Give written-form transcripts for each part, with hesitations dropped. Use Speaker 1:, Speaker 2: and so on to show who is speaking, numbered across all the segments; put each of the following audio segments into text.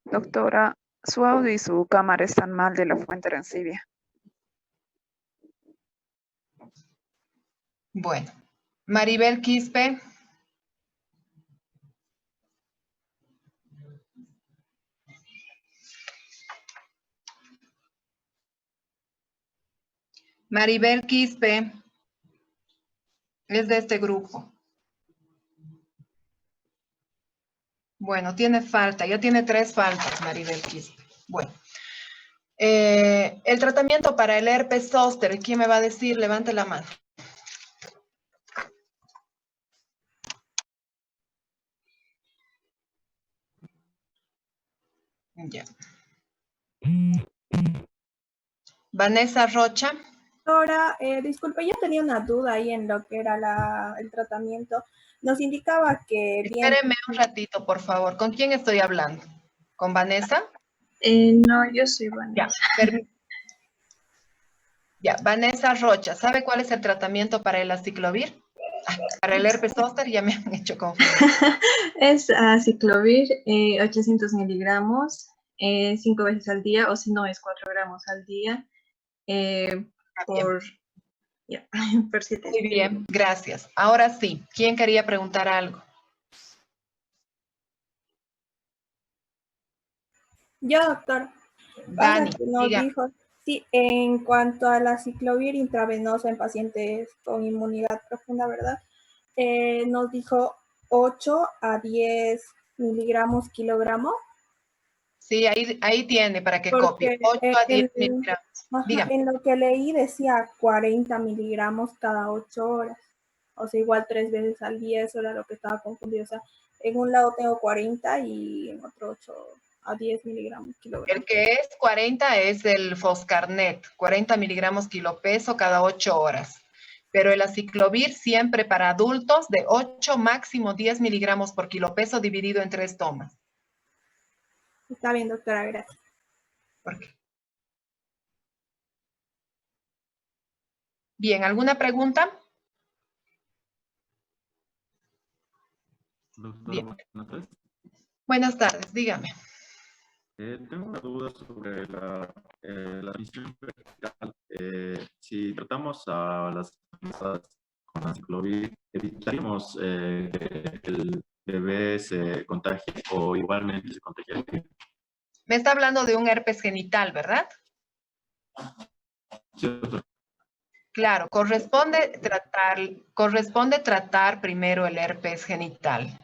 Speaker 1: Doctora, su audio y su cámara están mal de la fuente Rencibia.
Speaker 2: Bueno, Maribel Quispe. Maribel Quispe es de este grupo. Bueno, tiene falta, ya tiene 3 faltas, Maribel Quispe. Bueno, el tratamiento para el herpes zóster, ¿quién me va a decir? Levante la mano. Ya. Vanessa Rocha.
Speaker 3: Doctora, disculpe, yo tenía una duda ahí en lo que era el tratamiento. Nos indicaba que...
Speaker 2: Espéreme un ratito, por favor. ¿Con quién estoy hablando? ¿Con Vanessa?
Speaker 4: No, yo soy Vanessa.
Speaker 2: Ya, Vanessa Rocha. ¿Sabe cuál es el tratamiento para el aciclovir? Para el herpes zóster ya me han hecho confundir.
Speaker 4: Es aciclovir, 800 miligramos, 5 veces al día, o si no es 4 gramos al día, por 7
Speaker 2: Muy bien, gracias. Ahora sí, ¿quién quería preguntar algo?
Speaker 3: Yo, doctor.
Speaker 2: Dani,
Speaker 3: Nos
Speaker 2: diga.
Speaker 3: dijo, sí, en cuanto a la ciclovir intravenosa en pacientes con inmunidad profunda, ¿verdad? Nos dijo 8 a 10 miligramos kilogramo.
Speaker 2: Sí, ahí tiene para que copie.
Speaker 3: Porque
Speaker 2: 8 a 10 miligramos. Dígame.
Speaker 3: en lo que leí decía 40 miligramos cada 8 horas. O sea, igual 3 veces al día, eso era lo que estaba confundido. O sea, en un lado tengo 40 y en otro 8 a 10 miligramos kilogramos.
Speaker 2: El que es 40 es el Foscarnet, 40 miligramos kilopeso cada 8 horas. Pero el aciclovir siempre para adultos de 8, máximo 10 miligramos por kilopeso dividido en 3 tomas.
Speaker 3: Está bien, doctora, gracias.
Speaker 2: ¿Por qué? Bien, ¿alguna pregunta?
Speaker 5: Doctora, buenas tardes.
Speaker 2: Buenas tardes, dígame.
Speaker 5: Tengo una duda sobre la admisión vertical. Si tratamos a las personas con aciclovir, ¿evitaríamos que el bebé se contagie o igualmente se contagiaría?
Speaker 2: Me está hablando de un herpes genital, ¿verdad?
Speaker 5: Sí, doctor.
Speaker 2: Claro, corresponde tratar primero el herpes genital.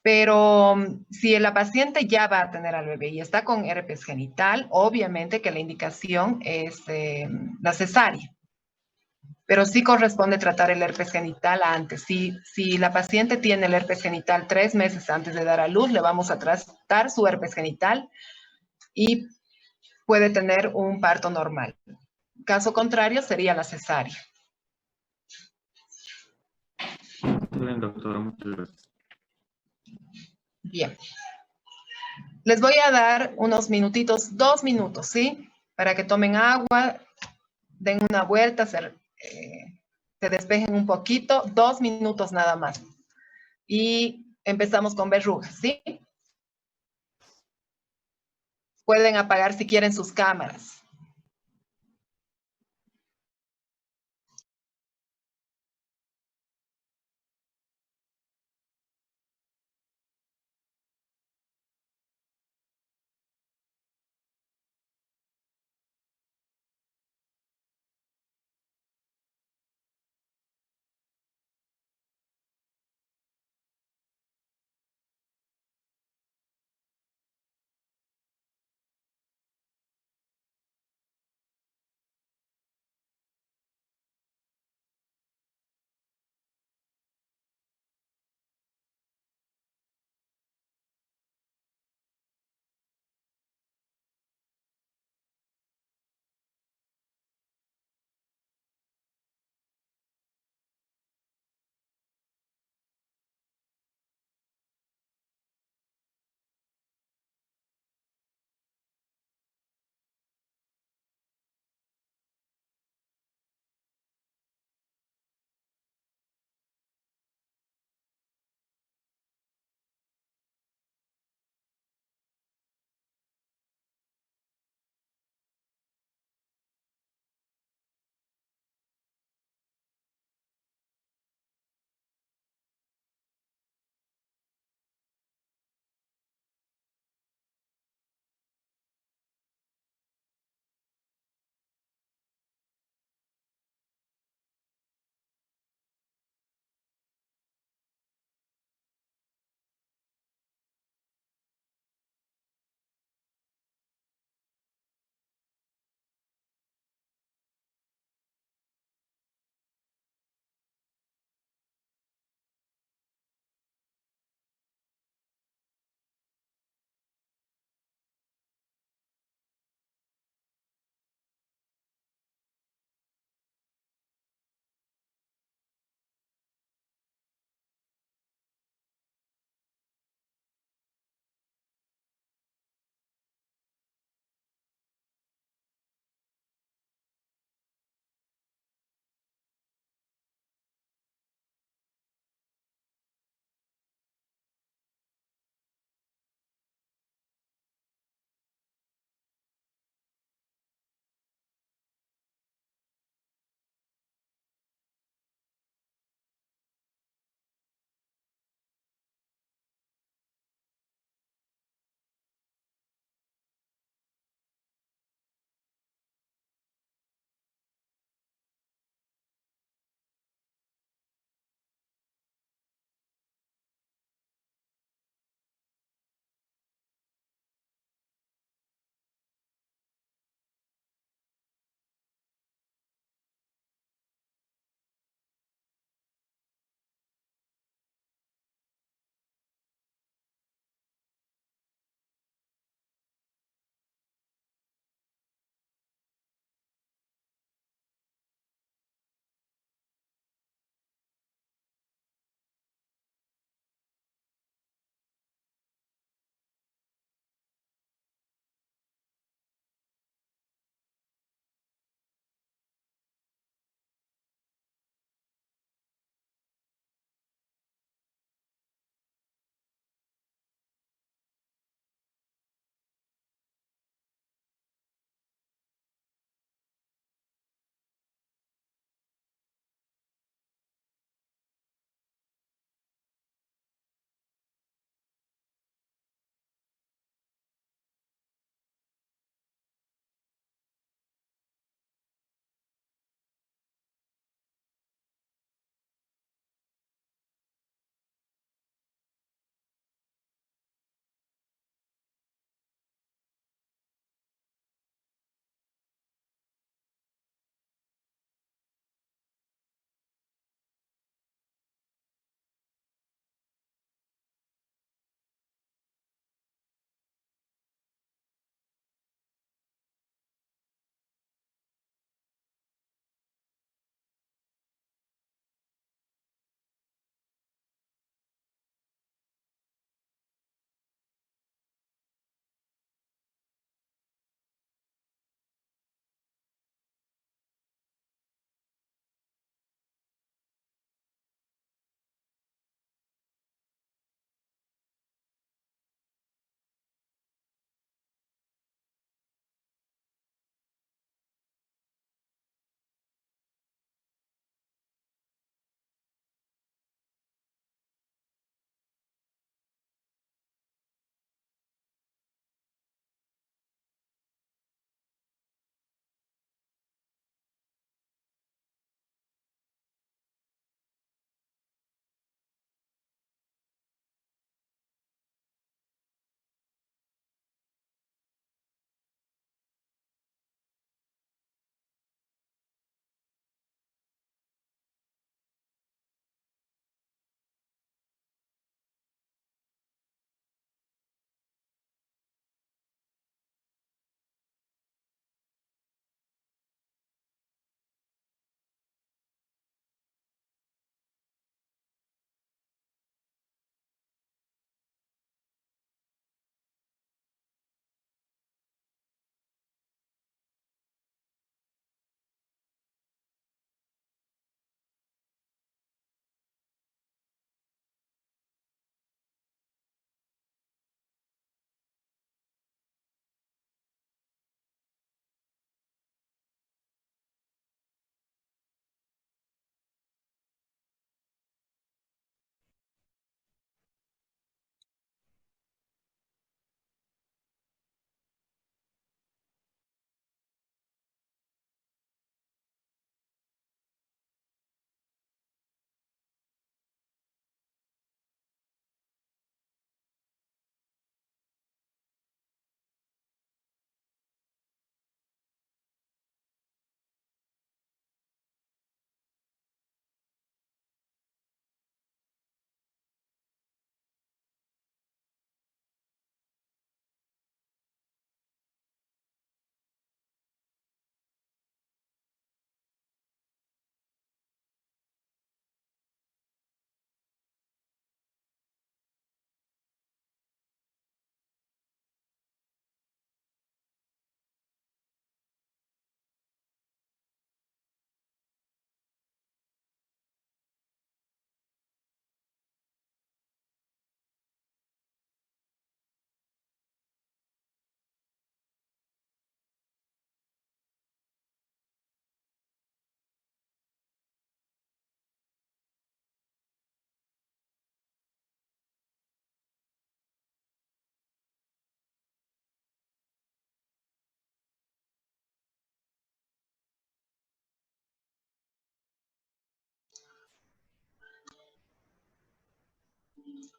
Speaker 2: Pero si la paciente ya va a tener al bebé y está con herpes genital, obviamente que la indicación es la cesárea. Pero sí corresponde tratar el herpes genital antes. Si la paciente tiene el herpes genital 3 meses antes de dar a luz, le vamos a tratar su herpes genital y puede tener un parto normal. Caso contrario, sería la cesárea.
Speaker 5: Muy bien, doctora, muchas gracias.
Speaker 2: Bien. Les voy a dar unos minutitos, 2 minutos, ¿sí? Para que tomen agua, den una vuelta, se despejen un poquito, 2 minutos nada más. Y empezamos con verrugas, ¿sí? Pueden apagar si quieren sus cámaras.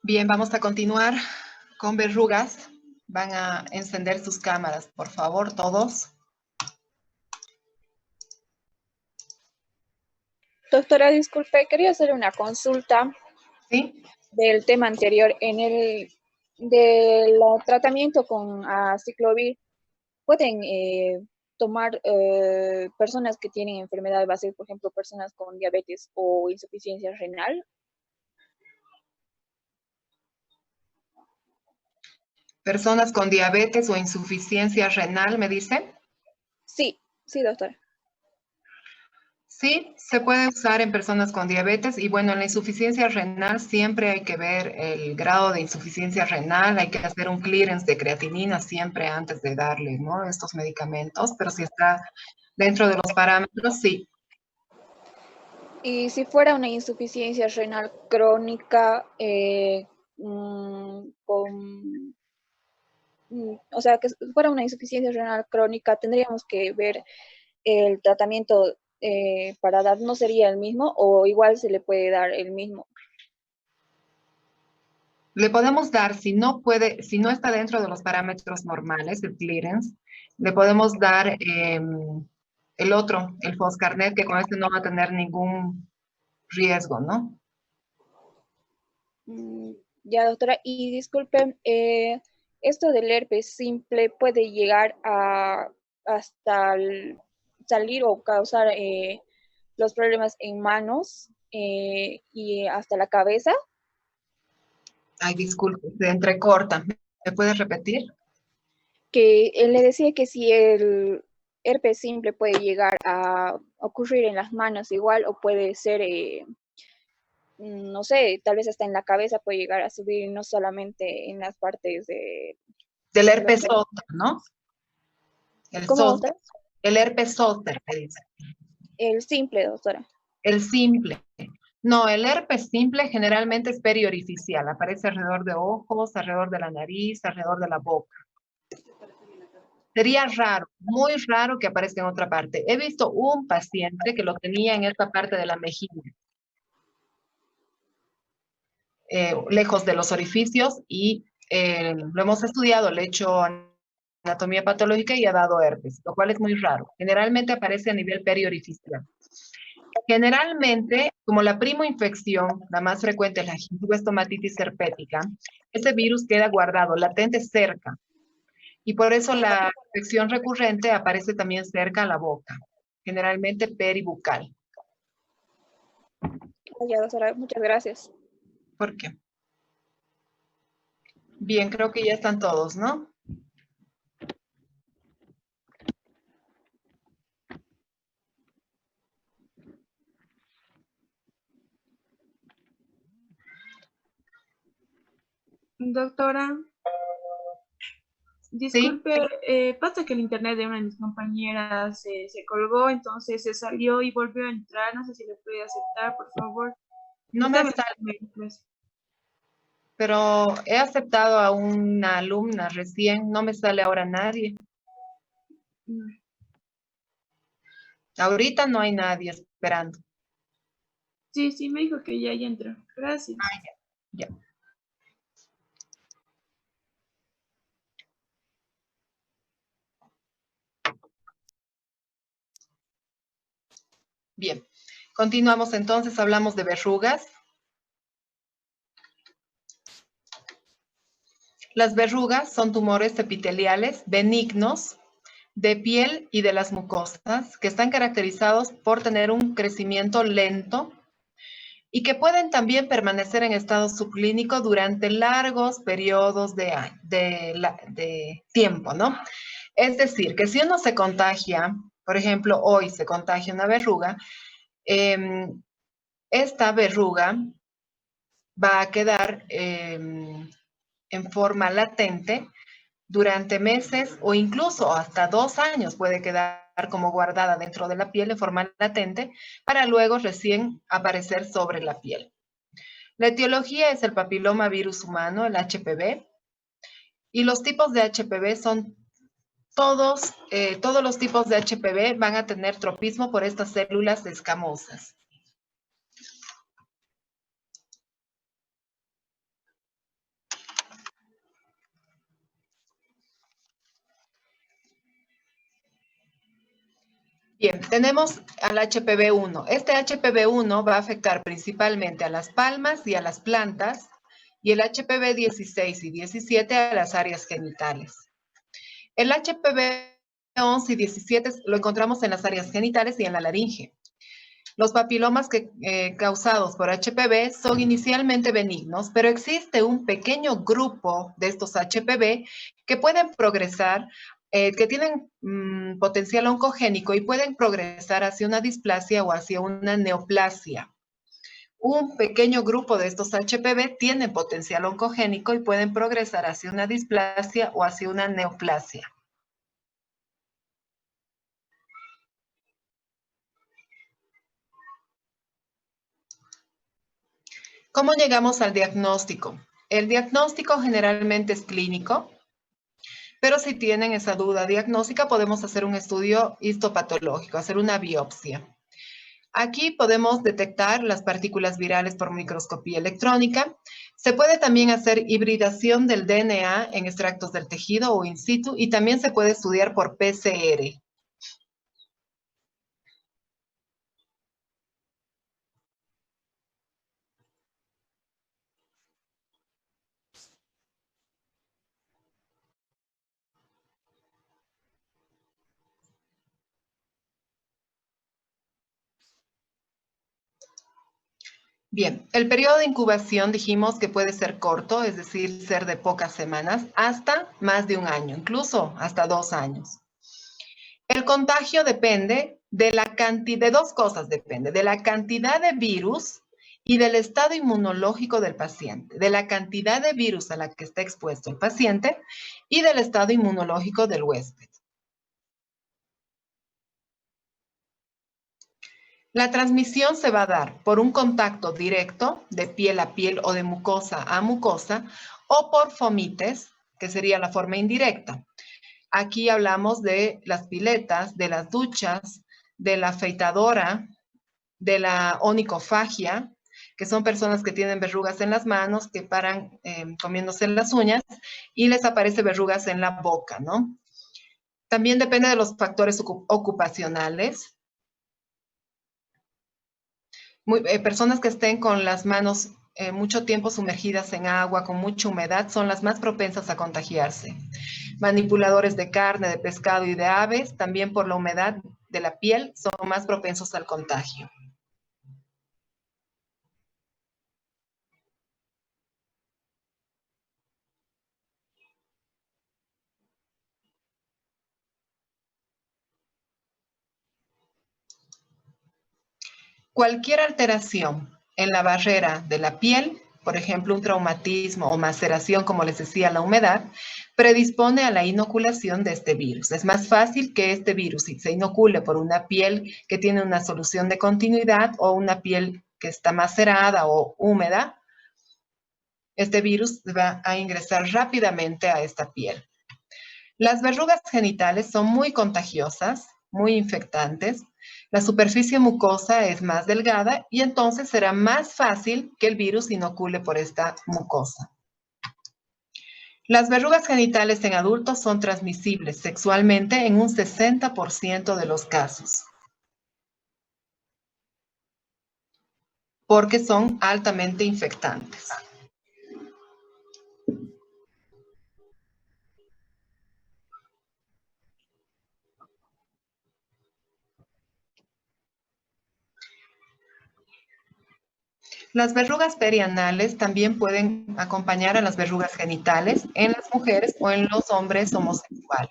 Speaker 2: Bien, vamos a continuar con verrugas. Van a encender sus cámaras, por favor, todos.
Speaker 6: Doctora, disculpe, quería hacer una consulta
Speaker 2: ¿Sí?
Speaker 6: del tema anterior. En el del tratamiento con aciclovir, ¿pueden tomar personas que tienen enfermedad base, por ejemplo, personas con diabetes o insuficiencia renal?
Speaker 2: Personas con diabetes o insuficiencia renal, ¿me dicen?
Speaker 6: Sí, sí, doctora.
Speaker 2: Sí, se puede usar en personas con diabetes y bueno, en la insuficiencia renal siempre hay que ver el grado de insuficiencia renal, hay que hacer un clearance de creatinina siempre antes de darle, ¿no? Estos medicamentos, pero si está dentro de los parámetros, sí.
Speaker 6: Y si fuera una insuficiencia renal crónica, o sea, que fuera una insuficiencia renal crónica, tendríamos que ver el tratamiento para dar, ¿no sería el mismo o igual se le puede dar el mismo?
Speaker 2: Le podemos dar, si no puede, si no está dentro de los parámetros normales, el clearance, le podemos dar el otro, el Foscarnet, que con este no va a tener ningún riesgo, ¿no?
Speaker 6: Ya, doctora, y disculpen, esto del herpes simple puede llegar a hasta salir o causar los problemas en manos y hasta la cabeza.
Speaker 2: Ay, disculpe, se entrecorta. ¿Me puedes repetir?
Speaker 6: Que él le decía que si el herpes simple puede llegar a ocurrir en las manos igual o puede ser, no sé, tal vez hasta en la cabeza puede llegar a subir, no solamente en las partes de
Speaker 2: Del
Speaker 6: los...
Speaker 2: herpes zóster, ¿no? El
Speaker 6: ¿Cómo,
Speaker 2: zóster,
Speaker 6: doctora?
Speaker 2: el herpes zóster, me dice.
Speaker 6: El simple, doctora.
Speaker 2: El simple. No, el herpes simple generalmente es periorificial, aparece alrededor de ojos, alrededor de la nariz, alrededor de la boca. Sería raro, muy raro que aparezca en otra parte. He visto un paciente que lo tenía en esta parte de la mejilla, lejos de los orificios, y lo hemos estudiado, le he hecho anatomía patológica y ha dado herpes, lo cual es muy raro. Generalmente aparece a nivel periorificial. Generalmente, como la primoinfección, la más frecuente es la gingivoestomatitis herpética, ese virus queda guardado, latente cerca. Y por eso la infección recurrente aparece también cerca a la boca, generalmente peribucal.
Speaker 6: Ya, doctora, muchas gracias.
Speaker 2: ¿Por qué? Bien, creo que ya están todos, ¿no?
Speaker 3: Doctora, disculpe, pasa que el internet de una de mis compañeras se colgó, entonces se salió y volvió a entrar. No sé si le puede aceptar, por favor.
Speaker 2: No me
Speaker 3: Estaba en
Speaker 2: sale,
Speaker 3: la clase.
Speaker 2: pero he aceptado a una alumna recién, no me sale ahora nadie.
Speaker 3: Mm.
Speaker 2: Ahorita no hay nadie esperando.
Speaker 3: Sí, sí, me dijo que ya entró. Gracias.
Speaker 2: Ya. Bien, continuamos entonces, hablamos de verrugas. Las verrugas son tumores epiteliales benignos de piel y de las mucosas que están caracterizados por tener un crecimiento lento y que pueden también permanecer en estado subclínico durante largos periodos de tiempo, ¿no? Es decir, que si uno se contagia, por ejemplo, hoy se contagia una verruga, esta verruga va a quedar en forma latente durante meses o incluso hasta 2 años puede quedar como guardada dentro de la piel de forma latente para luego recién aparecer sobre la piel. La etiología es el papiloma virus humano, el HPV, y los tipos de HPV son todos los tipos de HPV van a tener tropismo por estas células escamosas. Bien, tenemos al HPV-1. Este HPV-1 va a afectar principalmente a las palmas y a las plantas, y el HPV-16 y 17 a las áreas genitales. El HPV-11 y 17 lo encontramos en las áreas genitales y en la laringe. Los papilomas causados por HPV son inicialmente benignos, pero existe un pequeño grupo de estos HPV que pueden progresar, que tienen potencial oncogénico y pueden progresar hacia una displasia o hacia una neoplasia. Un pequeño grupo de estos HPV tienen potencial oncogénico y pueden progresar hacia una displasia o hacia una neoplasia. ¿Cómo llegamos al diagnóstico? El diagnóstico generalmente es clínico, pero si tienen esa duda diagnóstica podemos hacer un estudio histopatológico, hacer una biopsia. Aquí podemos detectar las partículas virales por microscopía electrónica. Se puede también hacer hibridación del DNA en extractos del tejido o in situ y también se puede estudiar por PCR. Bien, el periodo de incubación dijimos que puede ser corto, es decir, ser de pocas semanas, hasta más de un año, incluso hasta 2 años. El contagio depende de la cantidad, de dos cosas depende, de la cantidad de virus y del estado inmunológico del paciente, de la cantidad de virus a la que está expuesto el paciente y del estado inmunológico del huésped. La transmisión se va a dar por un contacto directo de piel a piel o de mucosa a mucosa o por fomites, que sería la forma indirecta. Aquí hablamos de las piletas, de las duchas, de la afeitadora, de la onicofagia, que son personas que tienen verrugas en las manos, que paran comiéndose las uñas y les aparece verrugas en la boca, ¿no? También depende de los factores ocupacionales. Personas que estén con las manos mucho tiempo sumergidas en agua, con mucha humedad, son las más propensas a contagiarse. Manipuladores de carne, de pescado y de aves, también por la humedad de la piel, son más propensos al contagio. Cualquier alteración en la barrera de la piel, por ejemplo, un traumatismo o maceración, como les decía, la humedad, predispone a la inoculación de este virus. Es más fácil que este virus se inocule por una piel que tiene una solución de continuidad o una piel que está macerada o húmeda. Este virus va a ingresar rápidamente a esta piel. Las verrugas genitales son muy contagiosas, muy infectantes. La superficie mucosa es más delgada y entonces será más fácil que el virus inocule por esta mucosa. Las verrugas genitales en adultos son transmisibles sexualmente en un 60% de los casos, porque son altamente infectantes. Las verrugas perianales también pueden acompañar a las verrugas genitales en las mujeres o en los hombres homosexuales.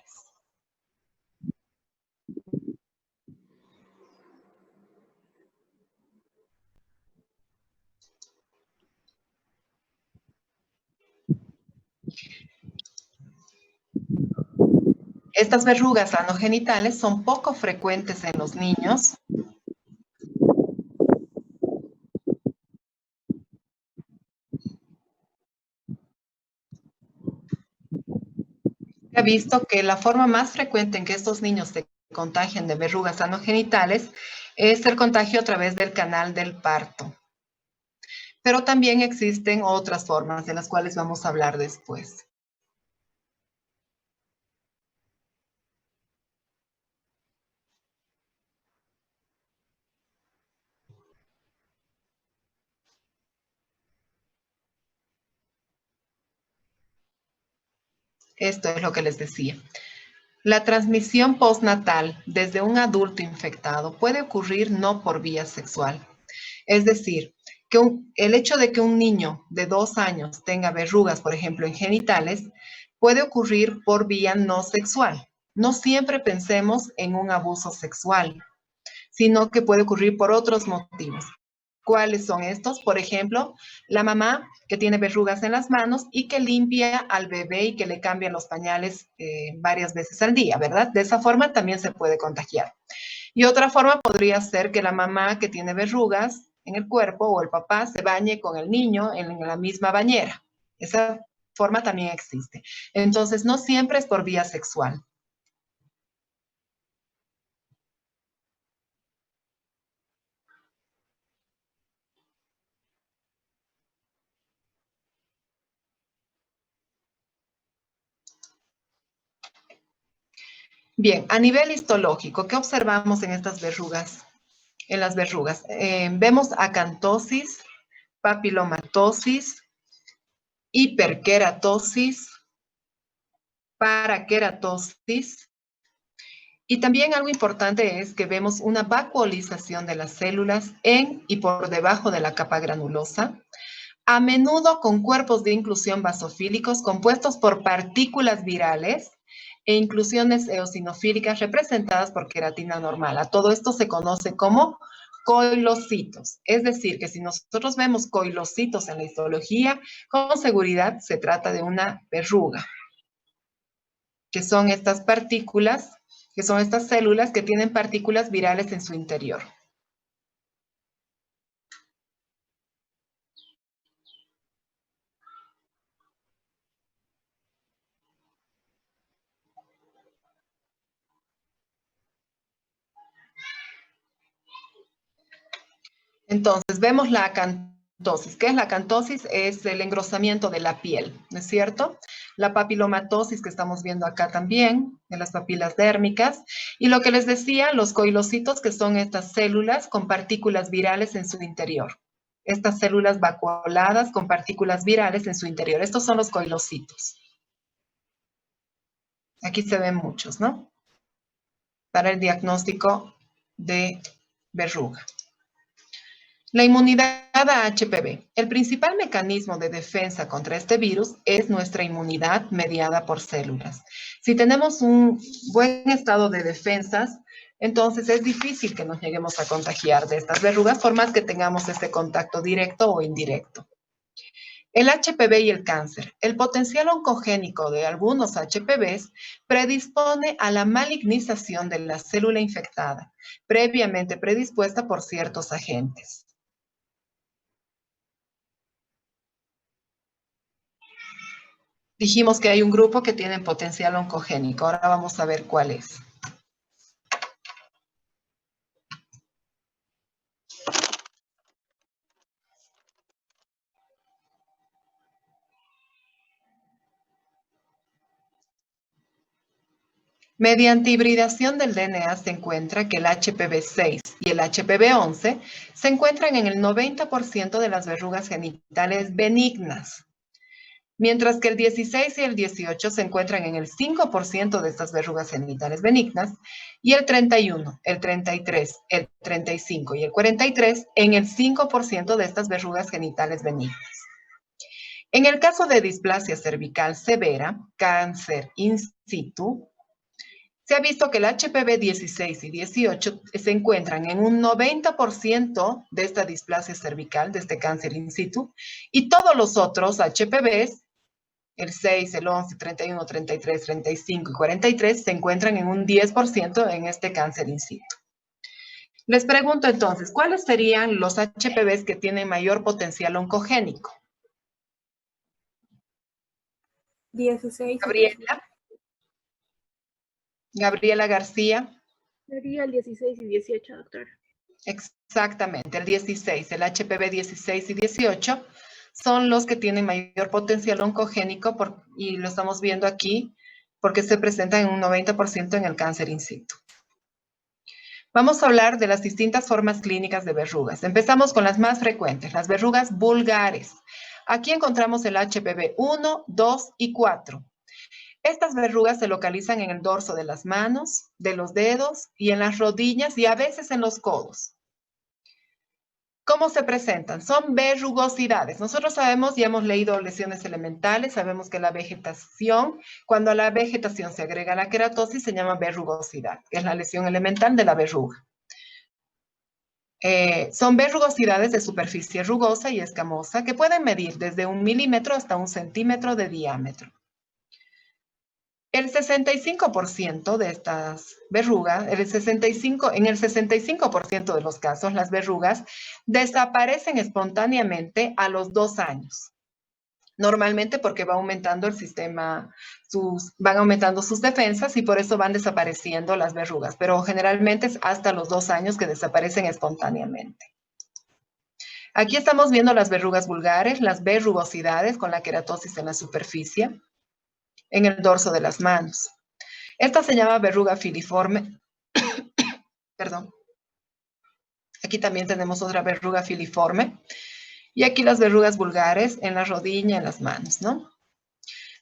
Speaker 2: Estas verrugas anogenitales son poco frecuentes en los niños. Se ha visto que la forma más frecuente en que estos niños se contagien de verrugas anogenitales es el contagio a través del canal del parto. Pero también existen otras formas de las cuales vamos a hablar después. Esto es lo que les decía. La transmisión postnatal desde un adulto infectado puede ocurrir no por vía sexual. Es decir, que el hecho de que un niño de 2 años tenga verrugas, por ejemplo, en genitales, puede ocurrir por vía no sexual. No siempre pensemos en un abuso sexual, sino que puede ocurrir por otros motivos. ¿Cuáles son estos? Por ejemplo, la mamá que tiene verrugas en las manos y que limpia al bebé y que le cambia los pañales varias veces al día, ¿verdad? De esa forma también se puede contagiar. Y otra forma podría ser que la mamá que tiene verrugas en el cuerpo o el papá se bañe con el niño en la misma bañera. Esa forma también existe. Entonces, no siempre es por vía sexual. Bien, a nivel histológico, ¿qué observamos en estas verrugas? En las verrugas. Vemos acantosis, papilomatosis, hiperkeratosis, parakeratosis. Y también algo importante es que vemos una vacuolización de las células en y por debajo de la capa granulosa, a menudo con cuerpos de inclusión basofílicos compuestos por partículas virales e inclusiones eosinofílicas representadas por queratina normal. A todo esto se conoce como coilocitos. Es decir, que si nosotros vemos coilocitos en la histología, con seguridad se trata de una verruga, que son estas partículas, que son estas células que tienen partículas virales en su interior. Entonces, vemos la acantosis. ¿Qué es la acantosis? Es el engrosamiento de la piel, ¿no es cierto? La papilomatosis que estamos viendo acá también, en las papilas dérmicas. Y lo que les decía, los coilocitos, que son estas células con partículas virales en su interior. Estas células vacuoladas con partículas virales en su interior. Estos son los coilocitos. Aquí se ven muchos, ¿no? Para el diagnóstico de verruga. La inmunidad a HPV. El principal mecanismo de defensa contra este virus es nuestra inmunidad mediada por células. Si tenemos un buen estado de defensas, entonces es difícil que nos lleguemos a contagiar de estas verrugas, por más que tengamos este contacto directo o indirecto. El HPV y el cáncer. El potencial oncogénico de algunos HPVs predispone a la malignización de la célula infectada, previamente predispuesta por ciertos agentes. Dijimos que hay un grupo que tiene potencial oncogénico. Ahora vamos a ver cuál es. Mediante hibridación del DNA se encuentra que el HPV-6 y el HPV-11 se encuentran en el 90% de las verrugas genitales benignas, mientras que el 16 y el 18 se encuentran en el 5% de estas verrugas genitales benignas y el 31, el 33, el 35 y el 43 en el 5% de estas verrugas genitales benignas. En el caso de displasia cervical severa, cáncer in situ, se ha visto que el HPV 16 y 18 se encuentran en un 90% de esta displasia cervical, de este cáncer in situ, y todos los otros HPVs, el 6, el 11, 31, 33, 35 y 43, se encuentran en un 10% en este cáncer in situ. Les pregunto entonces, ¿cuáles serían los HPVs que tienen mayor potencial oncogénico?
Speaker 3: 16.
Speaker 2: Gabriela García.
Speaker 7: Sería el 16 y 18, doctor.
Speaker 2: Exactamente, el 16, el HPV 16 y 18 son los que tienen mayor potencial oncogénico y lo estamos viendo aquí porque se presentan en un 90% en el cáncer in situ. Vamos a hablar de las distintas formas clínicas de verrugas. Empezamos con las más frecuentes, las verrugas vulgares. Aquí encontramos el HPV 1, 2 y 4. Estas verrugas se localizan en el dorso de las manos, de los dedos y en las rodillas y a veces en los codos. ¿Cómo se presentan? Son verrugosidades. Nosotros sabemos, ya hemos leído lesiones elementales, sabemos que la vegetación, cuando a la vegetación se agrega la queratosis, se llama verrugosidad, que es la lesión elemental de la verruga. Son verrugosidades de superficie rugosa y escamosa que pueden medir desde 1 milímetro hasta 1 centímetro de diámetro. El 65% de estas verrugas, en el 65% de los casos, las verrugas desaparecen espontáneamente a los 2 años. Normalmente porque va aumentando el sistema, van aumentando sus defensas y por eso van desapareciendo las verrugas, pero generalmente es hasta los 2 años que desaparecen espontáneamente. Aquí estamos viendo las verrugas vulgares, las verrugosidades con la queratosis en la superficie, en el dorso de las manos. Esta se llama verruga filiforme. Perdón. Aquí también tenemos otra verruga filiforme. Y aquí las verrugas vulgares en la rodilla, en las manos, ¿no?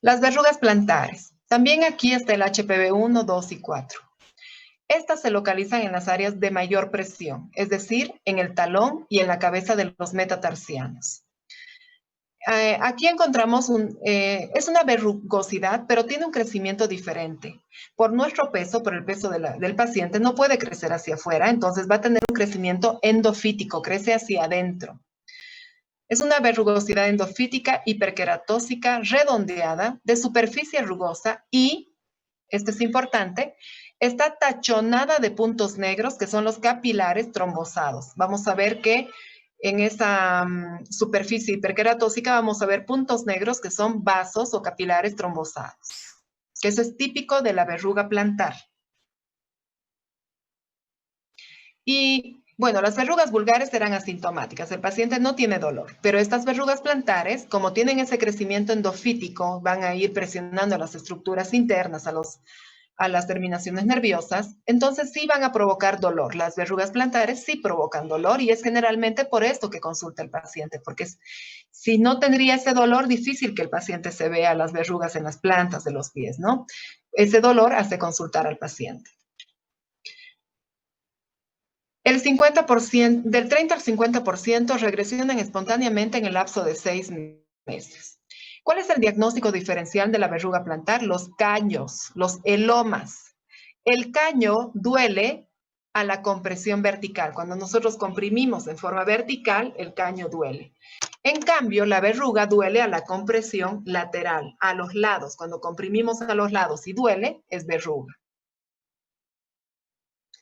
Speaker 2: Las verrugas plantares. También aquí está el HPV 1, 2 y 4. Estas se localizan en las áreas de mayor presión, es decir, en el talón y en la cabeza de los metatarsianos. Aquí encontramos, es una verrugosidad, pero tiene un crecimiento diferente. Por nuestro peso, por el peso del paciente, no puede crecer hacia afuera, entonces va a tener un crecimiento endofítico, crece hacia adentro. Es una verrugosidad endofítica hiperqueratósica redondeada, de superficie rugosa y, esto es importante, está tachonada de puntos negros que son los capilares trombosados. Vamos a ver que en esa superficie hiperqueratósica vamos a ver puntos negros que son vasos o capilares trombosados, que eso es típico de la verruga plantar. Y bueno, las verrugas vulgares serán asintomáticas, el paciente no tiene dolor, pero estas verrugas plantares, como tienen ese crecimiento endofítico, van a ir presionando las estructuras internas a las terminaciones nerviosas, entonces sí van a provocar dolor. Las verrugas plantares sí provocan dolor y es generalmente por esto que consulta el paciente, porque si no tendría ese dolor, difícil que el paciente se vea las verrugas en las plantas de los pies, ¿no? Ese dolor hace consultar al paciente. El 50%, del 30 al 50% regresionan espontáneamente en el lapso de 6 meses. ¿Cuál es el diagnóstico diferencial de la verruga plantar? Los caños, los elomas. El caño duele a la compresión vertical. Cuando nosotros comprimimos en forma vertical, el caño duele. En cambio, la verruga duele a la compresión lateral, a los lados. Cuando comprimimos a los lados y duele, es verruga.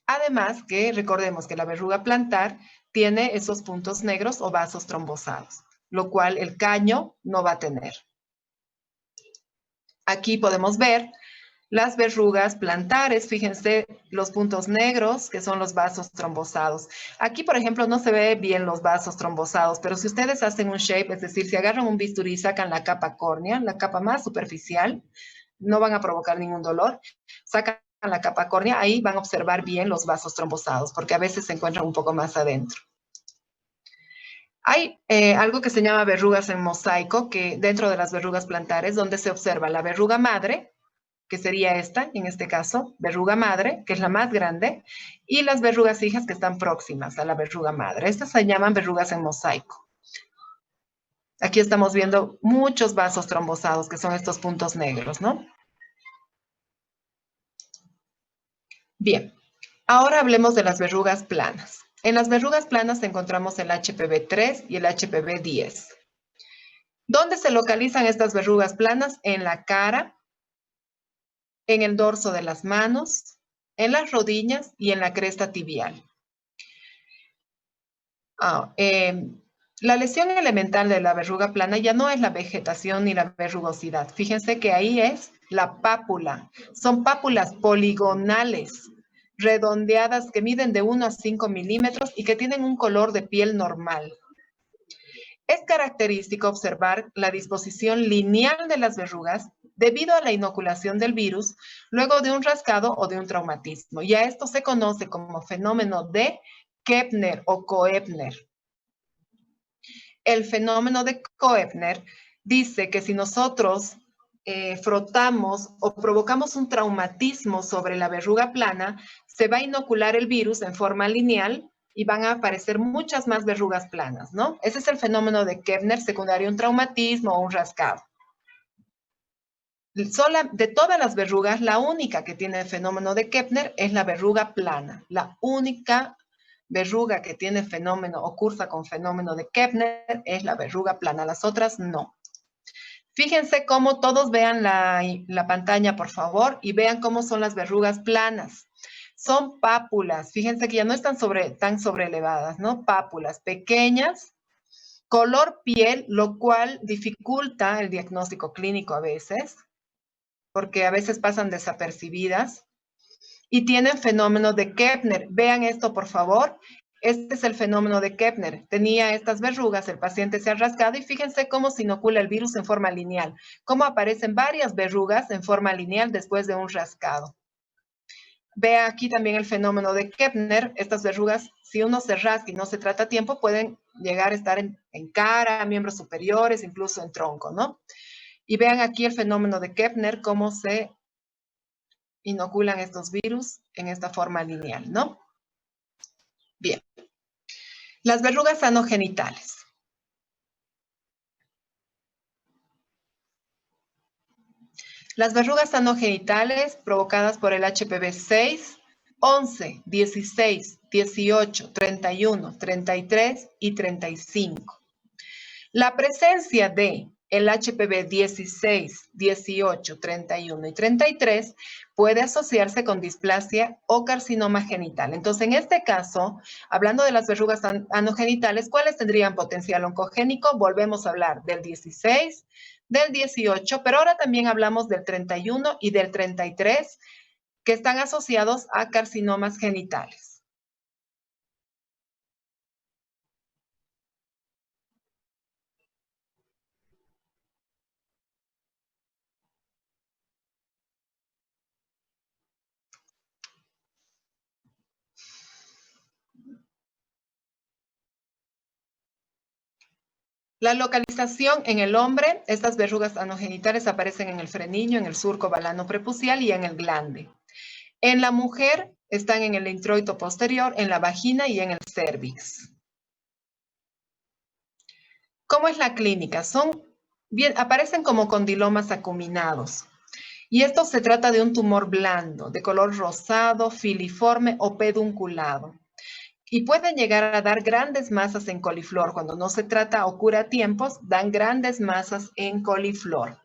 Speaker 2: Además que recordemos que la verruga plantar tiene esos puntos negros o vasos trombosados, lo cual el caño no va a tener. Aquí podemos ver las verrugas plantares, fíjense los puntos negros que son los vasos trombosados. Aquí, por ejemplo, no se ve bien los vasos trombosados, pero si ustedes hacen un shape, es decir, si agarran un bisturí y sacan la capa córnea, la capa más superficial, no van a provocar ningún dolor, sacan la capa córnea, ahí van a observar bien los vasos trombosados, porque a veces se encuentran un poco más adentro. Hay algo que se llama verrugas en mosaico, que dentro de las verrugas plantares, donde se observa la verruga madre, que sería esta, en este caso, verruga madre, que es la más grande, y las verrugas hijas que están próximas a la verruga madre. Estas se llaman verrugas en mosaico. Aquí estamos viendo muchos vasos trombosados, que son estos puntos negros, ¿no? Bien, ahora hablemos de las verrugas planas. En las verrugas planas encontramos el HPV 3 y el HPV 10. ¿Dónde se localizan estas verrugas planas? En la cara, en el dorso de las manos, en las rodillas y en la cresta tibial. La lesión elemental de la verruga plana ya no es la vegetación ni la verrugosidad. Fíjense que ahí es la pápula. Son pápulas poligonales, redondeadas, que miden de 1 a 5 milímetros y que tienen un color de piel normal. Es característico observar la disposición lineal de las verrugas debido a la inoculación del virus luego de un rascado o de un traumatismo. Y a esto se conoce como fenómeno de Koebner o Koebner. El fenómeno de Koebner dice que si nosotros frotamos o provocamos un traumatismo sobre la verruga plana, se va a inocular el virus en forma lineal y van a aparecer muchas más verrugas planas, ¿no? Ese es el fenómeno de Koebner secundario a un traumatismo o un rascado. De todas las verrugas, la única que tiene el fenómeno de Koebner es la verruga plana. La única verruga que tiene fenómeno o cursa con fenómeno de Koebner es la verruga plana, las otras no. Fíjense cómo todos vean la pantalla, por favor, y vean cómo son las verrugas planas. Son pápulas, fíjense que ya no están tan sobreelevadas, ¿no? Pápulas pequeñas, color piel, lo cual dificulta el diagnóstico clínico a veces, porque a veces pasan desapercibidas, y tienen fenómeno de Koebner. Vean esto, por favor. Este es el fenómeno de Koebner. Tenía estas verrugas, el paciente se ha rascado y fíjense cómo se inocula el virus en forma lineal, cómo aparecen varias verrugas en forma lineal después de un rascado. Vea aquí también el fenómeno de Koebner. Estas verrugas, si uno se rasca y no se trata a tiempo, pueden llegar a estar en cara, miembros superiores, incluso en tronco, ¿no? Y vean aquí el fenómeno de Koebner, cómo se inoculan estos virus en esta forma lineal, ¿no? Bien. Las verrugas anogenitales. Las verrugas anogenitales provocadas por el HPV 6, 11, 16, 18, 31, 33 y 35. La presencia de el HPV 16, 18, 31 y 33 puede asociarse con displasia o carcinoma genital. Entonces, en este caso, hablando de las verrugas anogenitales, ¿cuáles tendrían potencial oncogénico? Volvemos a hablar del 16, del 18, pero ahora también hablamos del 31 y del 33, que están asociados a carcinomas genitales. La localización en el hombre, estas verrugas anogenitales aparecen en el frenillo, en el surco balano prepucial y en el glande. En la mujer están en el introito posterior, en la vagina y en el cérvix. ¿Cómo es la clínica? Aparecen como condilomas acuminados. Y esto se trata de un tumor blando, de color rosado, filiforme o pedunculado. Y pueden llegar a dar grandes masas en coliflor. Cuando no se trata o cura a tiempos, dan grandes masas en coliflor.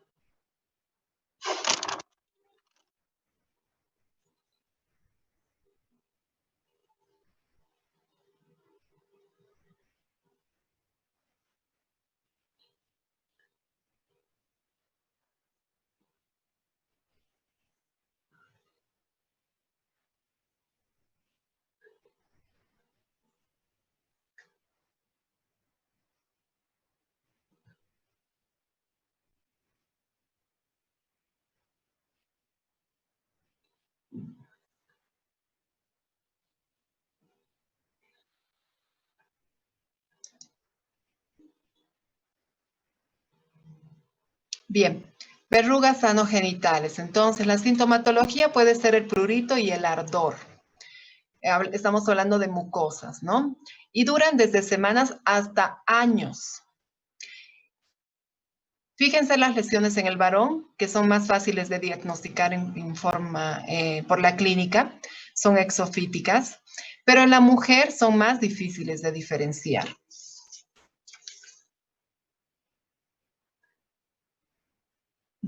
Speaker 2: Bien, verrugas anogenitales. Entonces, la sintomatología puede ser el prurito y el ardor. Estamos hablando de mucosas, ¿no? Y duran desde semanas hasta años. Fíjense las lesiones en el varón, que son más fáciles de diagnosticar por la clínica, son exofíticas, pero en la mujer son más difíciles de diferenciar.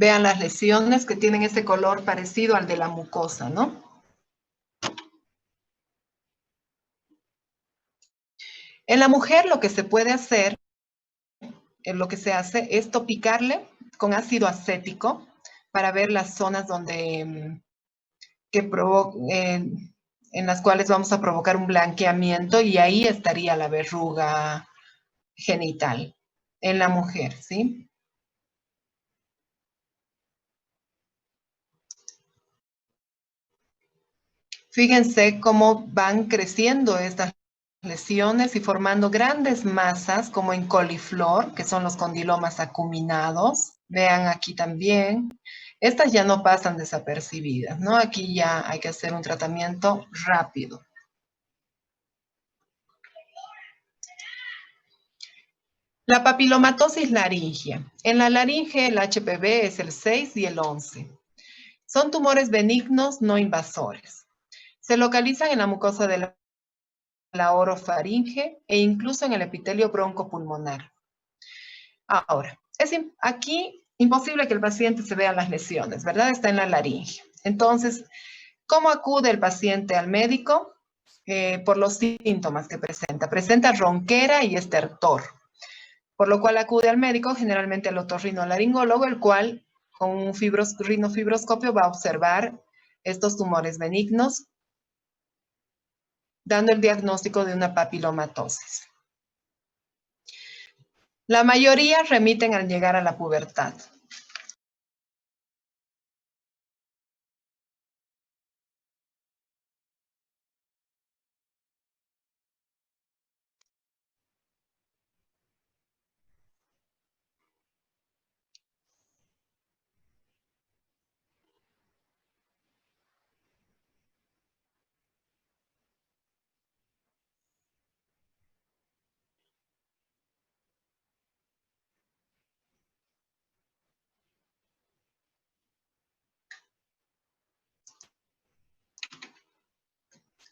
Speaker 2: Vean las lesiones que tienen ese color parecido al de la mucosa, ¿no? En la mujer lo que se puede hacer, lo que se hace es topicarle con ácido acético para ver las zonas donde en las cuales vamos a provocar un blanqueamiento y ahí estaría la verruga genital en la mujer, ¿sí? Fíjense cómo van creciendo estas lesiones y formando grandes masas como en coliflor, que son los condilomas acuminados. Vean aquí también. Estas ya no pasan desapercibidas, ¿no? Aquí ya hay que hacer un tratamiento rápido. La papilomatosis laringea. En la laringe el HPV es el 6 y el 11. Son tumores benignos no invasores. Se localizan en la mucosa de la orofaringe e incluso en el epitelio broncopulmonar. Ahora, es aquí imposible que el paciente se vea las lesiones, ¿verdad? Está en la laringe. Entonces, ¿cómo acude el paciente al médico? Por los síntomas que presenta. Presenta ronquera y estertor, por lo cual acude al médico, generalmente al otorrinolaringólogo, el cual con un rinofibroscopio va a observar estos tumores benignos, dando el diagnóstico de una papilomatosis. La mayoría remiten al llegar a la pubertad.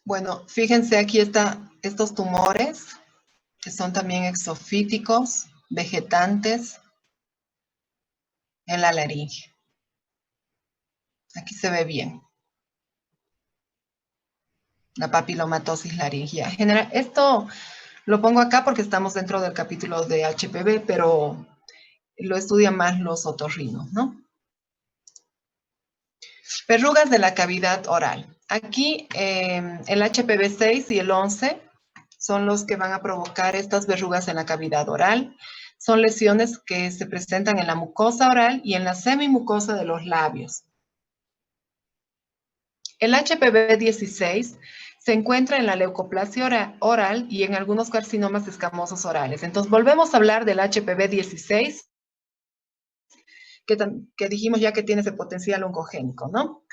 Speaker 2: Bueno, fíjense, aquí están estos tumores, que son también exofíticos, vegetantes, en la laringe. Aquí se ve bien. La papilomatosis laringea. Esto lo pongo acá porque estamos dentro del capítulo de HPV, pero lo estudian más los otorrinos, ¿no? Verrugas de la cavidad oral. Aquí el HPV 6 y el 11 son los que van a provocar estas verrugas en la cavidad oral. Son lesiones que se presentan en la mucosa oral y en la semimucosa de los labios. El HPV 16 se encuentra en la leucoplasia oral y en algunos carcinomas escamosos orales. Entonces, volvemos a hablar del HPV 16, que dijimos ya que tiene ese potencial oncogénico, ¿no?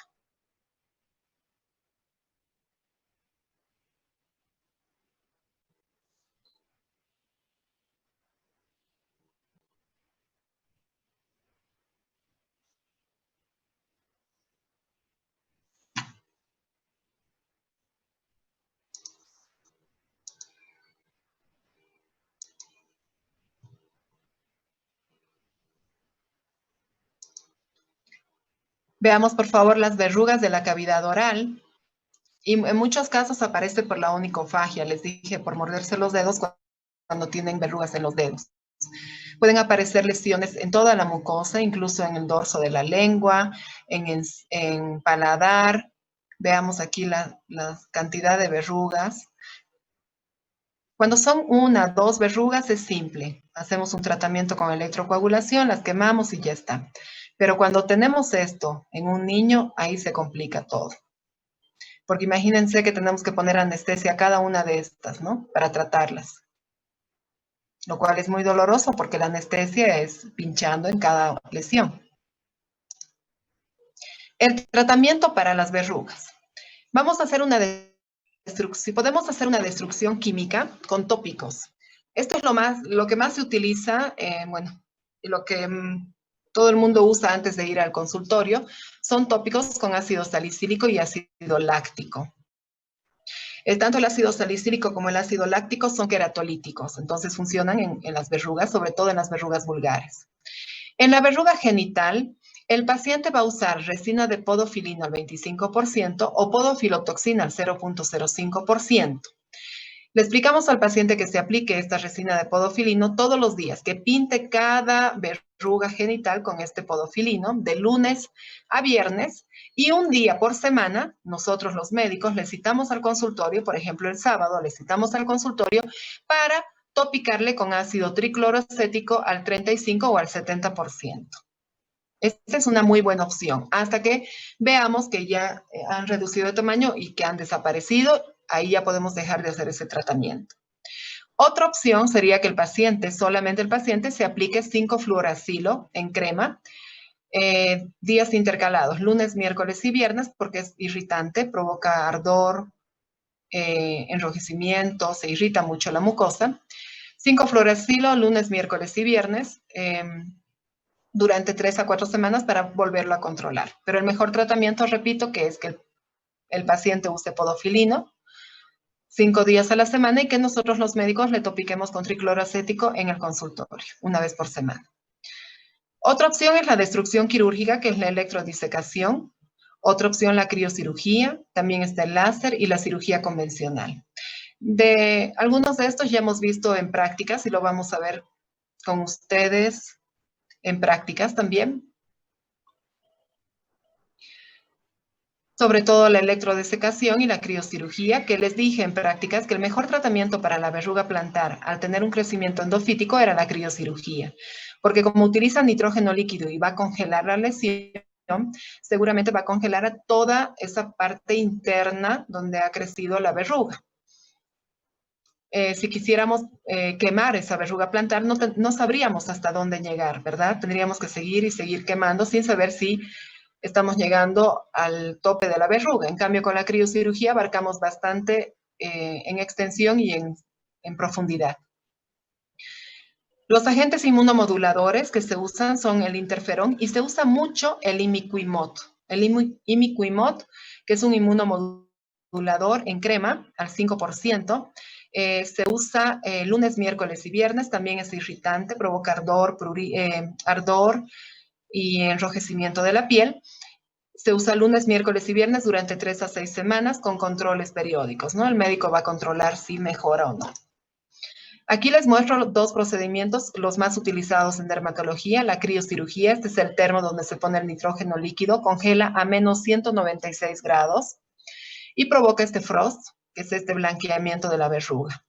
Speaker 2: Veamos, por favor, las verrugas de la cavidad oral. Y en muchos casos aparece por la onicofagia, les dije, por morderse los dedos cuando tienen verrugas en los dedos. Pueden aparecer lesiones en toda la mucosa, incluso en el dorso de la lengua, en paladar. Veamos aquí la cantidad de verrugas. Cuando son 1, 2 verrugas es simple. Hacemos un tratamiento con electrocoagulación, las quemamos y ya está. Pero cuando tenemos esto en un niño, ahí se complica todo. Porque imagínense que tenemos que poner anestesia a cada una de estas, ¿no? Para tratarlas. Lo cual es muy doloroso porque la anestesia es pinchando en cada lesión. El tratamiento para las verrugas. Vamos a hacer podemos hacer una destrucción química con tópicos. Esto es lo que más se utiliza, bueno, lo que todo el mundo usa antes de ir al consultorio, son tópicos con ácido salicílico y ácido láctico. Tanto el ácido salicílico como el ácido láctico son queratolíticos, entonces funcionan en las verrugas, sobre todo en las verrugas vulgares. En la verruga genital, el paciente va a usar resina de podofilino al 25% o podofilotoxina al 0.05%. Le explicamos al paciente que se aplique esta resina de podofilino todos los días, que pinte cada verruga genital con este podofilino de lunes a viernes y un día por semana, nosotros los médicos le citamos al consultorio, por ejemplo el sábado le citamos al consultorio para topicarle con ácido tricloroacético al 35 o al 70%. Esta es una muy buena opción, hasta que veamos que ya han reducido de tamaño y que han desaparecido, ahí ya podemos dejar de hacer ese tratamiento. Otra opción sería que el paciente, solamente el paciente, se aplique 5-fluoracilo en crema, días intercalados, lunes, miércoles y viernes, porque es irritante, provoca ardor, enrojecimiento, se irrita mucho la mucosa. 5-fluoracilo, lunes, miércoles y viernes, durante 3 a 4 semanas para volverlo a controlar. Pero el mejor tratamiento, repito, que es que el paciente use podofilino 5 días a la semana y que nosotros los médicos le topiquemos con tricloroacético en el consultorio, una vez por semana. Otra opción es la destrucción quirúrgica, que es la electrodisecación. Otra opción, la criocirugía. También está el láser y la cirugía convencional. De algunos de estos ya hemos visto en prácticas y lo vamos a ver con ustedes en prácticas también. Sobre todo la electrodesecación y la criocirugía, que les dije en prácticas que el mejor tratamiento para la verruga plantar al tener un crecimiento endofítico era la criocirugía, porque como utiliza nitrógeno líquido y va a congelar la lesión, seguramente va a congelar a toda esa parte interna donde ha crecido la verruga. Si quisiéramos quemar esa verruga plantar, no sabríamos hasta dónde llegar, ¿verdad? Tendríamos que seguir y seguir quemando sin saber si estamos llegando al tope de la verruga. En cambio, con la criocirugía abarcamos bastante en extensión y en profundidad. Los agentes inmunomoduladores que se usan son el interferón y se usa mucho el imiquimod. El imiquimod, que es un inmunomodulador en crema al 5%, se usa lunes, miércoles y viernes, también es irritante, provoca ardor y enrojecimiento de la piel. Se usa lunes, miércoles y viernes durante 3 a 6 semanas con controles periódicos, ¿no? El médico va a controlar si mejora o no. Aquí les muestro 2 procedimientos, los más utilizados en dermatología. La criocirugía, este es el termo donde se pone el nitrógeno líquido, congela a menos 196 grados y provoca este frost, que es este blanqueamiento de la verruga.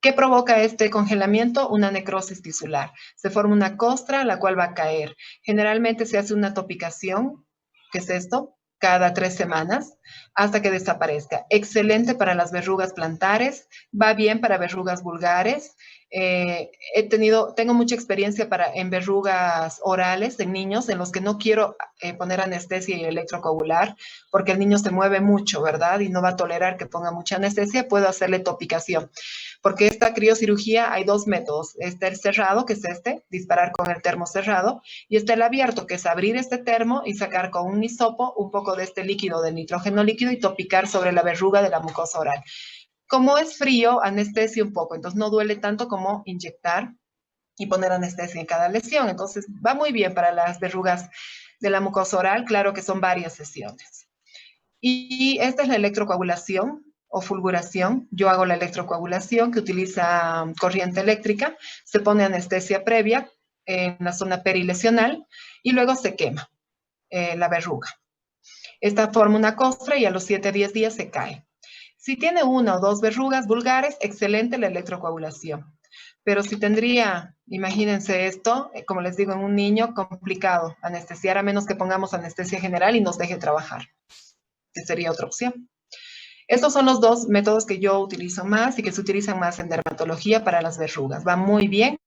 Speaker 2: ¿Qué provoca este congelamiento? Una necrosis tisular. Se forma una costra, la cual va a caer. Generalmente se hace una topicación, ¿qué es esto? Cada 3 semanas, hasta que desaparezca. Excelente para las verrugas plantares, va bien para verrugas vulgares. Tengo mucha experiencia en verrugas orales en niños en los que no quiero poner anestesia y electrocoagular porque el niño se mueve mucho, ¿verdad? Y no va a tolerar que ponga mucha anestesia, puedo hacerle topicación. Porque esta criocirugía hay 2 métodos. Está el cerrado, que es este, disparar con el termo cerrado, y está el abierto, que es abrir este termo y sacar con un hisopo un poco de este líquido, de nitrógeno líquido, y topicar sobre la verruga de la mucosa oral. Como es frío, anestesia un poco, entonces no duele tanto como inyectar y poner anestesia en cada lesión. Entonces va muy bien para las verrugas de la mucosa oral, claro que son varias sesiones. Y esta es la electrocoagulación o fulguración. Yo hago la electrocoagulación que utiliza corriente eléctrica, se pone anestesia previa en la zona perilesional y luego se quema la verruga. Esta forma una costra y a los 7 a 10 días se cae. Si tiene 1 o 2 verrugas vulgares, excelente la electrocoagulación. Pero si tendría, imagínense esto, como les digo, en un niño, complicado anestesiar, a menos que pongamos anestesia general y nos deje trabajar. Que sería otra opción. Estos son los 2 métodos que yo utilizo más y que se utilizan más en dermatología para las verrugas. Va muy bien.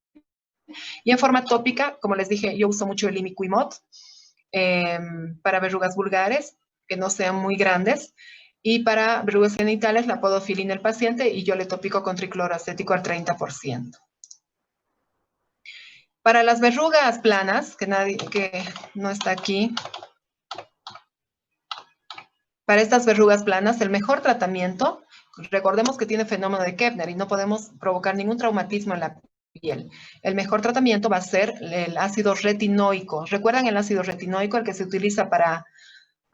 Speaker 2: Y en forma tópica, como les dije, yo uso mucho el imiquimod para verrugas vulgares, que no sean muy grandes. Y para verrugas genitales, la podofilina el paciente y yo le topico con tricloroacético al 30%. Para las verrugas planas, que no está aquí, para estas verrugas planas, el mejor tratamiento, recordemos que tiene fenómeno de Koebner y no podemos provocar ningún traumatismo en la piel. El mejor tratamiento va a ser el ácido retinoico. ¿Recuerdan el ácido retinoico, el que se utiliza para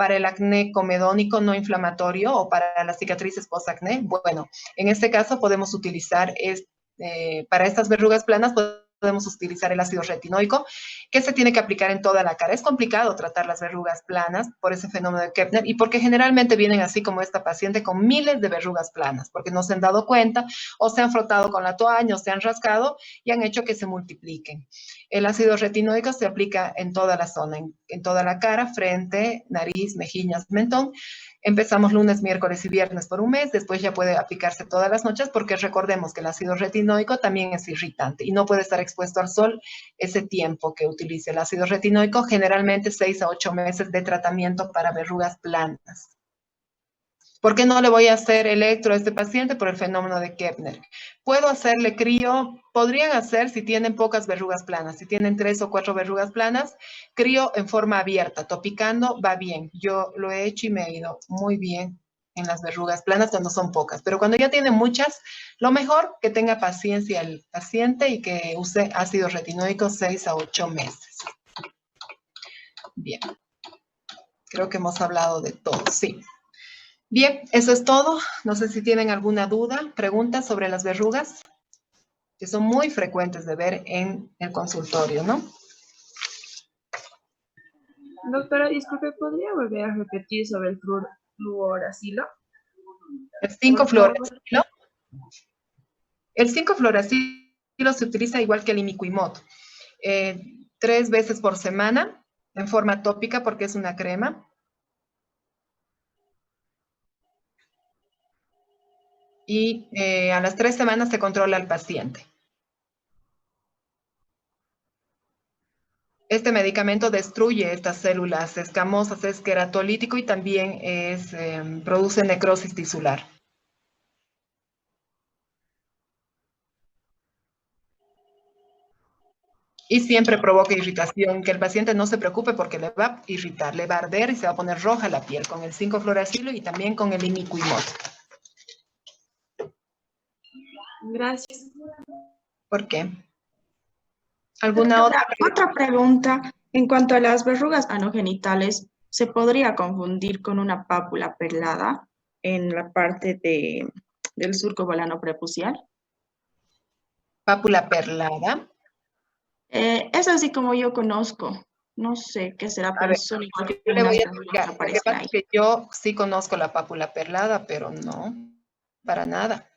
Speaker 2: el acné comedónico no inflamatorio o para las cicatrices post-acné? Bueno, en este caso podemos utilizar, para estas verrugas planas, podemos utilizar el ácido retinoico, que se tiene que aplicar en toda la cara. Es complicado tratar las verrugas planas por ese fenómeno de Koebner y porque generalmente vienen así como esta paciente con miles de verrugas planas, porque no se han dado cuenta o se han frotado con la toalla o se han rascado y han hecho que se multipliquen. El ácido retinoico se aplica en toda la zona, en toda la cara, frente, nariz, mejillas, mentón. Empezamos lunes, miércoles y viernes por un mes, después ya puede aplicarse todas las noches porque recordemos que el ácido retinoico también es irritante y no puede estar expuesto al sol ese tiempo que utilice el ácido retinoico, generalmente 6 a 8 meses de tratamiento para verrugas planas. ¿Por qué no le voy a hacer electro a este paciente? Por el fenómeno de Kepner. ¿Puedo hacerle crío? Podrían hacer si tienen pocas verrugas planas. Si tienen 3 o 4 verrugas planas, crío en forma abierta, topicando, va bien. Yo lo he hecho y me ha ido muy bien en las verrugas planas cuando son pocas. Pero cuando ya tienen muchas, lo mejor que tenga paciencia el paciente y que use ácido retinoico 6 a 8 meses. Bien. Creo que hemos hablado de todo, sí. Bien, eso es todo. No sé si tienen alguna duda, pregunta sobre las verrugas, que son muy frecuentes de ver en el consultorio, ¿no?
Speaker 4: Doctora, disculpe, ¿podría volver a repetir sobre el fluoracilo?
Speaker 2: El 5-fluoracilo. El 5-fluoracilo se utiliza igual que el imiquimod. 3 veces por semana, en forma tópica porque es una crema. Y a las 3 semanas se controla al paciente. Este medicamento destruye estas células escamosas, es queratolítico y también produce necrosis tisular. Y siempre provoca irritación, que el paciente no se preocupe porque le va a irritar, le va a arder y se va a poner roja la piel con el 5-fluoracilo y también con el imiquimod.
Speaker 4: Gracias.
Speaker 2: ¿Por qué? ¿Alguna otra pregunta?
Speaker 3: Otra pregunta. En cuanto a las verrugas anogenitales, ¿se podría confundir con una pápula perlada en la parte del surco volano prepucial?
Speaker 2: Pápula perlada.
Speaker 3: Es así como yo conozco. No sé qué será, pero son igual que
Speaker 2: Yo le voy a
Speaker 3: unas verrugas que
Speaker 2: explicar. Lo que
Speaker 3: aparecen
Speaker 2: pasa
Speaker 3: ahí.
Speaker 2: es que yo sí conozco la pápula perlada, pero no, para nada.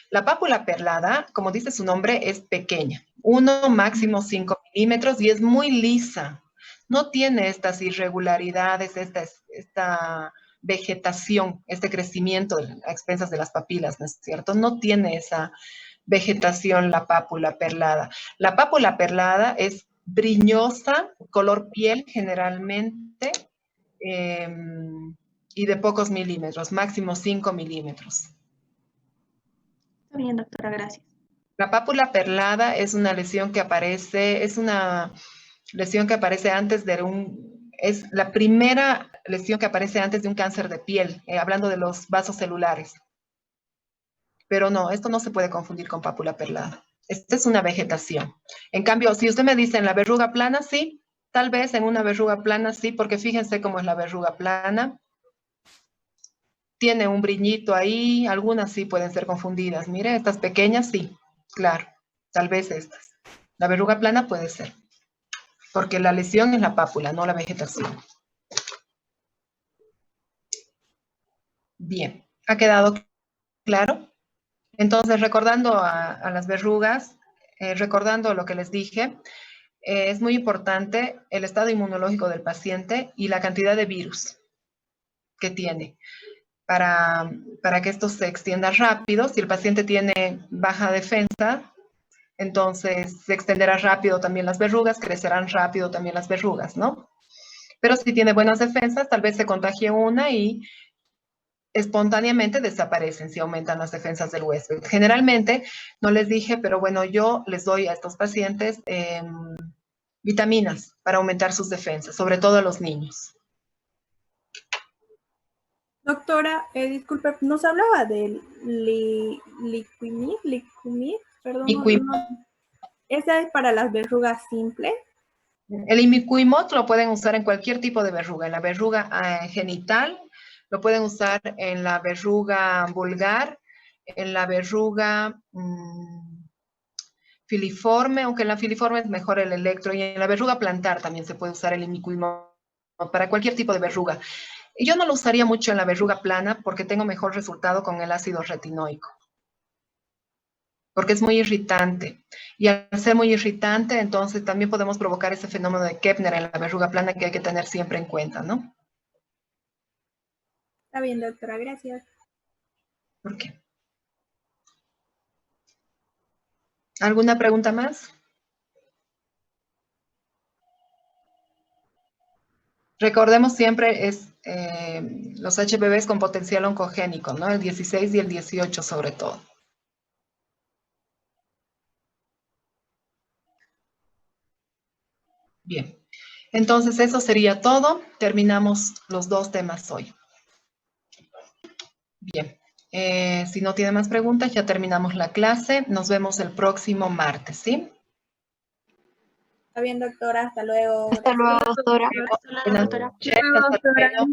Speaker 2: La pápula perlada, como dice su nombre, es pequeña. 1, máximo 5 milímetros y es muy lisa. No tiene estas irregularidades, esta vegetación, este crecimiento a expensas de las papilas, ¿no es cierto? No tiene esa vegetación la pápula perlada. La pápula perlada es brillosa, color piel generalmente, y de pocos milímetros, máximo 5 milímetros.
Speaker 3: Está bien, doctora, gracias.
Speaker 2: La pápula perlada es una lesión que aparece, antes es la primera lesión que aparece antes de un cáncer de piel, hablando de los vasos celulares. Pero no, esto no se puede confundir con pápula perlada. Esta es una vegetación. En cambio, si usted me dice en la verruga plana, sí, tal vez en una verruga plana sí, porque fíjense cómo es la verruga plana. Tiene un brillito ahí, algunas sí pueden ser confundidas. Mire, estas pequeñas sí, claro, tal vez estas. La verruga plana puede ser, porque la lesión es la pápula, no la vegetación. Bien, ¿ha quedado claro? Entonces, recordando a las verrugas, recordando lo que les dije, es muy importante el estado inmunológico del paciente y la cantidad de virus que tiene para que esto se extienda rápido. Si el paciente tiene baja defensa, entonces se extenderá rápido también las verrugas, crecerán rápido también las verrugas, ¿no? Pero si tiene buenas defensas, tal vez se contagie una y espontáneamente desaparecen si aumentan las defensas del huésped. Generalmente, no les dije, pero bueno, yo les doy a estos pacientes vitaminas para aumentar sus defensas, sobre todo a los niños.
Speaker 3: Doctora, disculpe, nos hablaba del liquimid, perdón. ¿Esa es para las verrugas simples?
Speaker 2: El imiquimod lo pueden usar en cualquier tipo de verruga, en la verruga genital, lo pueden usar en la verruga vulgar, en la verruga filiforme, aunque en la filiforme es mejor el electro, y en la verruga plantar también se puede usar el imiquimod para cualquier tipo de verruga. Yo no lo usaría mucho en la verruga plana porque tengo mejor resultado con el ácido retinoico. porque es muy irritante. Y al ser muy irritante, entonces también podemos provocar ese fenómeno de Koepner en la verruga plana que hay que tener siempre en cuenta, ¿no?
Speaker 3: Está bien, doctora, gracias.
Speaker 2: ¿Por qué? ¿Alguna pregunta más? Recordemos siempre los HPVs con potencial oncogénico, ¿no? El 16 y el 18 sobre todo. Bien, entonces eso sería todo. Terminamos los 2 temas hoy. Bien, si no tiene más preguntas, ya terminamos la clase. Nos vemos el próximo martes, ¿sí?
Speaker 3: Está bien, doctora, hasta luego.
Speaker 6: Hasta luego, doctora.
Speaker 7: Hasta luego, doctora.
Speaker 2: Buenas noches, hasta luego.